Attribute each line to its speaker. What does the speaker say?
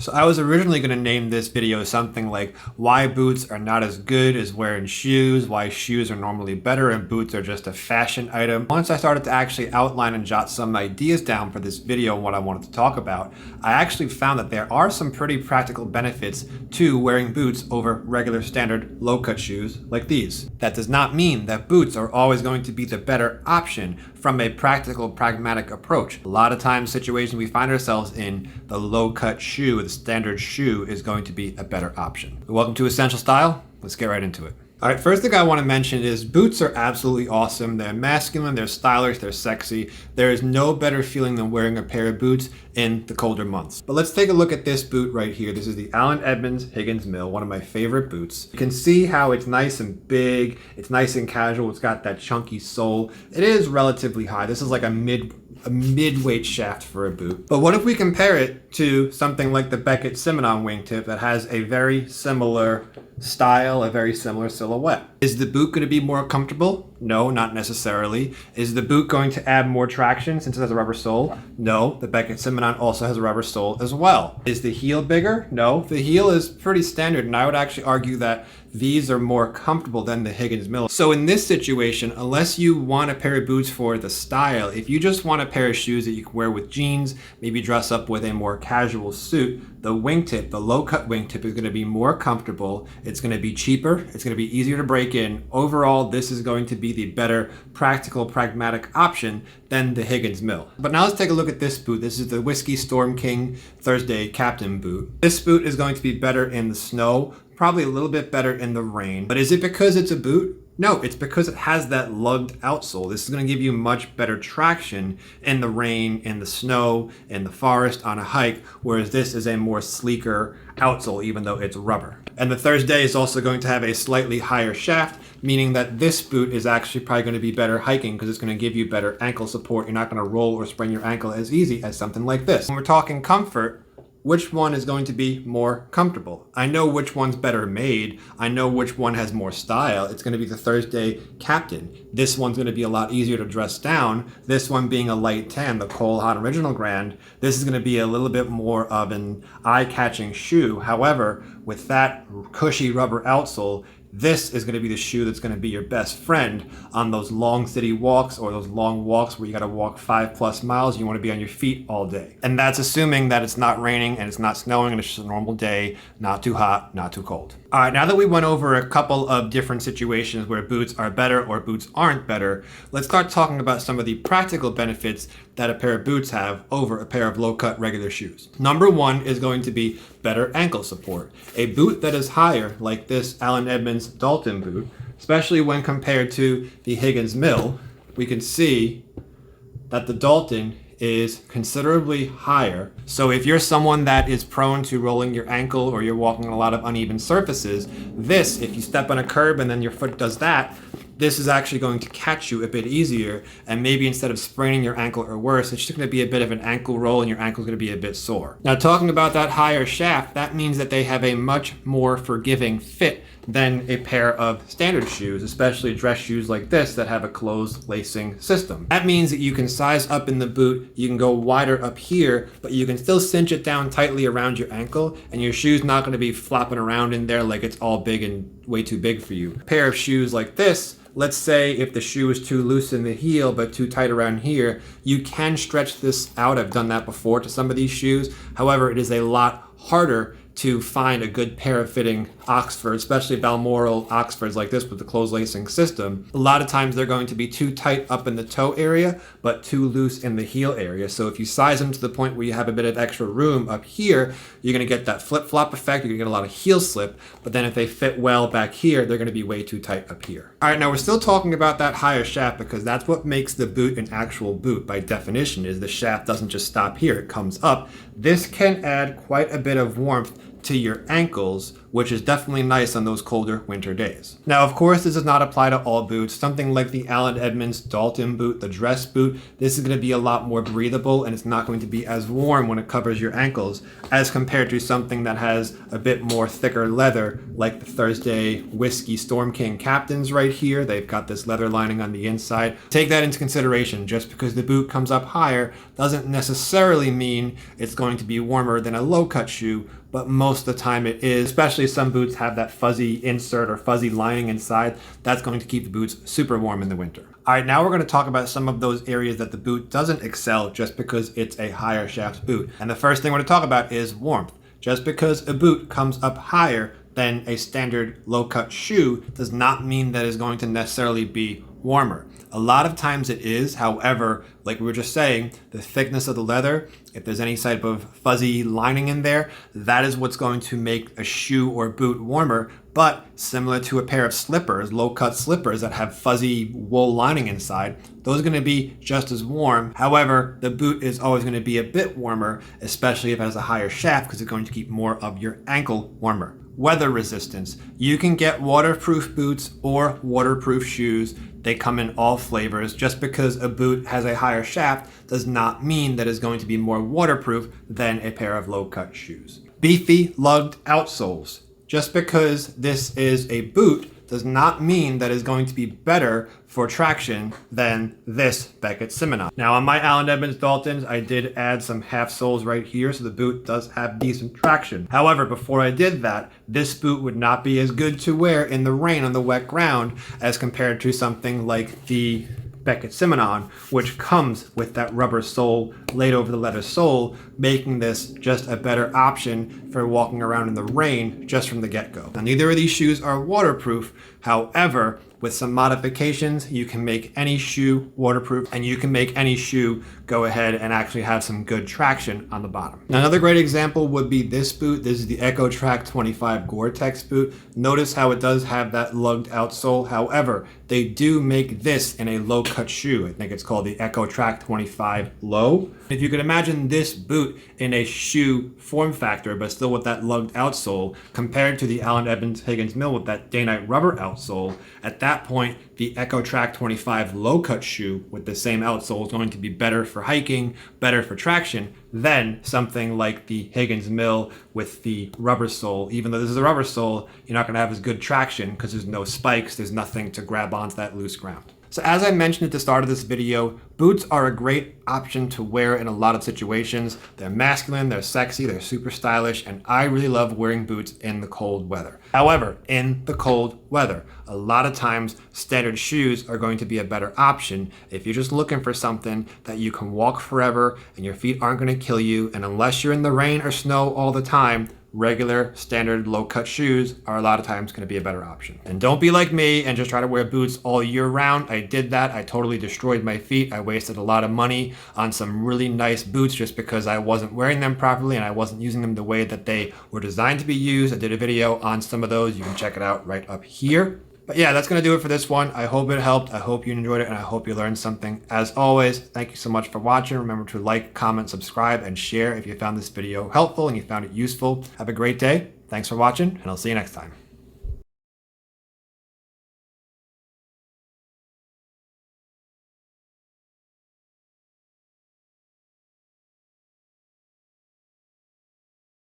Speaker 1: So I was originally going to name this video something like why boots are not as good as wearing shoes, why shoes are normally better and boots are just a fashion item. Once I started to actually outline and jot some ideas down for this video and what I wanted to talk about, I actually found that there are some pretty practical benefits to wearing boots over regular standard low-cut shoes like these. That does not mean that boots are always going to be the better option from a practical, pragmatic approach. A lot of times situations we find ourselves in, the low-cut shoe, the standard shoe is going to be a better option. Welcome to Essential Style. Let's get right into it. All right, first thing I want to mention is boots are absolutely awesome. They're masculine, they're stylish, they're sexy. There is no better feeling than wearing a pair of boots in the colder months. But let's take a look at this boot right here. This is the Allen Edmonds Higgins Mill, one of my favorite boots. You can see how it's nice and big, it's nice and casual, it's got that chunky sole. It is relatively high. This is like a mid-weight shaft for a boot. But what if we compare it to something like the Beckett Simonon wingtip that has a very similar style, a very similar silhouette? Is the boot going to be more comfortable? No, not necessarily. Is the boot going to add more traction since it has a rubber sole? No, the Beckett Simonon also has a rubber sole as well. Is the heel bigger? No, the heel is pretty standard, and I would actually argue that these are more comfortable than the Higgins Mill. So in this situation, unless you want a pair of boots for the style, if you just want a pair of shoes that you can wear with jeans, maybe dress up with a more casual suit, the wingtip, the low-cut wingtip is going to be more comfortable. It's going to be cheaper. It's going to be easier to break in. Overall, this is going to be the better practical, pragmatic option than the Higgins Mill. But now let's take a look at this boot. This is the Whiskey Storm King Thursday Captain boot. This boot is going to be better in the snow, probably a little bit better in the rain. But is it because it's a boot? No, it's because it has that lugged outsole. This is going to give you much better traction in the rain, in the snow, in the forest, on a hike, whereas this is a more sleeker outsole, even though it's rubber. And the Thursday is also going to have a slightly higher shaft, meaning that this boot is actually probably going to be better hiking because it's going to give you better ankle support. You're not going to roll or sprain your ankle as easy as something like this. When we're talking comfort, which one is going to be more comfortable? I know which one's better made. I know which one has more style. It's going to be the Thursday Captain. This one's going to be a lot easier to dress down. This one being a light tan, the Cole Haan Original Grand, this is going to be a little bit more of an eye-catching shoe. However, with that cushy rubber outsole, this is going to be the shoe that's going to be your best friend on those long city walks or those long walks where you got to walk 5+ miles. You want to be on your feet all day. And that's assuming that it's not raining and it's not snowing and it's just a normal day, not too hot, not too cold. All right, now that we went over a couple of different situations where boots are better or boots aren't better, let's start talking about some of the practical benefits that a pair of boots have over a pair of low-cut regular shoes. Number one is going to be better ankle support. A boot that is higher, like this Allen Edmonds Dalton boot, especially when compared to the Higgins Mill, we can see that the Dalton is considerably higher. So if you're someone that is prone to rolling your ankle or you're walking on a lot of uneven surfaces, this, if you step on a curb and then your foot does that, this is actually going to catch you a bit easier, and maybe instead of spraining your ankle or worse, it's just going to be a bit of an ankle roll and your ankle's going to be a bit sore. Now, talking about that higher shaft, that means that they have a much more forgiving fit than a pair of standard shoes, especially dress shoes like this that have a closed lacing system. That means that you can size up in the boot, you can go wider up here, but you can still cinch it down tightly around your ankle, and your shoe's not going to be flopping around in there like it's all big and way too big for you. A pair of shoes like this, let's say if the shoe is too loose in the heel but too tight around here, you can stretch this out. I've done that before to some of these shoes. However, it is a lot harder to find a good pair of fitting Oxford, especially Balmoral Oxfords like this with the closed lacing system. A lot of times they're going to be too tight up in the toe area, but too loose in the heel area. So if you size them to the point where you have a bit of extra room up here, you're going to get that flip-flop effect. You're going to get a lot of heel slip, but then if they fit well back here, they're going to be way too tight up here. All right, now we're still talking about that higher shaft because that's what makes the boot an actual boot by definition, is the shaft doesn't just stop here, it comes up. This can add quite a bit of warmth to your ankles, which is definitely nice on those colder winter days. Now, of course, this does not apply to all boots. Something like the Allen Edmonds Dalton boot, the dress boot, this is going to be a lot more breathable, and it's not going to be as warm when it covers your ankles as compared to something that has a bit more thicker leather, like the Thursday Whiskey Storm King Captains right here. They've got this leather lining on the inside. Take that into consideration. Just because the boot comes up higher doesn't necessarily mean it's going to be warmer than a low-cut shoe, but most of the time it is. Especially some boots have that fuzzy insert or fuzzy lining inside. That's going to keep the boots super warm in the winter. All right, now we're going to talk about some of those areas that the boot doesn't excel just because it's a higher shaft boot. And the first thing we're going to talk about is warmth. Just because a boot comes up higher than a standard low-cut shoe does not mean that it's going to necessarily be warmer. A lot of times it is. However, like we were just saying, the thickness of the leather, if there's any type of fuzzy lining in there, that is what's going to make a shoe or boot warmer. But similar to a pair of slippers, low-cut slippers that have fuzzy wool lining inside, those are going to be just as warm. However, the boot is always going to be a bit warmer, especially if it has a higher shaft, because it's going to keep more of your ankle warmer. Weather resistance. You can get waterproof boots or waterproof shoes. They come in all flavors. Just because a boot has a higher shaft does not mean that it's going to be more waterproof than a pair of low-cut shoes. Beefy lugged outsoles. Just because this is a boot does not mean that it's going to be better for traction than this Beckett Simonon. Now on my Allen Edmonds Daltons, I did add some half soles right here, so the boot does have decent traction. However, before I did that, this boot would not be as good to wear in the rain on the wet ground as compared to something like the Beckett Simonon, which comes with that rubber sole laid over the leather sole, making this just a better option for walking around in the rain just from the get-go. Now, neither of these shoes are waterproof. However, with some modifications, you can make any shoe waterproof, and you can make any shoe go ahead and actually have some good traction on the bottom. Now, another great example would be this boot. This is the EcoTrack 25 Gore-Tex boot. Notice how it does have that lugged outsole. However, they do make this in a low-cut shoe. I think it's called the EcoTrack 25 Low. If you could imagine this boot in a shoe form factor, but still with that lugged outsole, compared to the Allen Edmonds Higgins Mill with that day-night rubber outsole, at that point, the EcoTrack 25 low-cut shoe with the same outsole is going to be better for hiking, better for traction, than something like the Higgins Mill with the rubber sole. Even though this is a rubber sole, you're not going to have as good traction because there's no spikes, there's nothing to grab onto that loose ground. So as I mentioned at the start of this video, boots are a great option to wear in a lot of situations. They're masculine, they're sexy, they're super stylish, and I really love wearing boots in the cold weather. However, in the cold weather, a lot of times standard shoes are going to be a better option if you're just looking for something that you can walk forever and your feet aren't going to kill you, and unless you're in the rain or snow all the time, regular standard low-cut shoes are a lot of times going to be a better option. And don't be like me and just try to wear boots all year round. I did that. I totally destroyed my feet. I wasted a lot of money on some really nice boots just because I wasn't wearing them properly and I wasn't using them the way that they were designed to be used. I did a video on some of those. You can check it out right up here. But yeah, that's going to do it for this one. I hope it helped. I hope you enjoyed it, and I hope you learned something. As always, thank you so much for watching. Remember to like, comment, subscribe, and share if you found this video helpful and you found it useful. Have a great day. Thanks for watching, and I'll see you next time.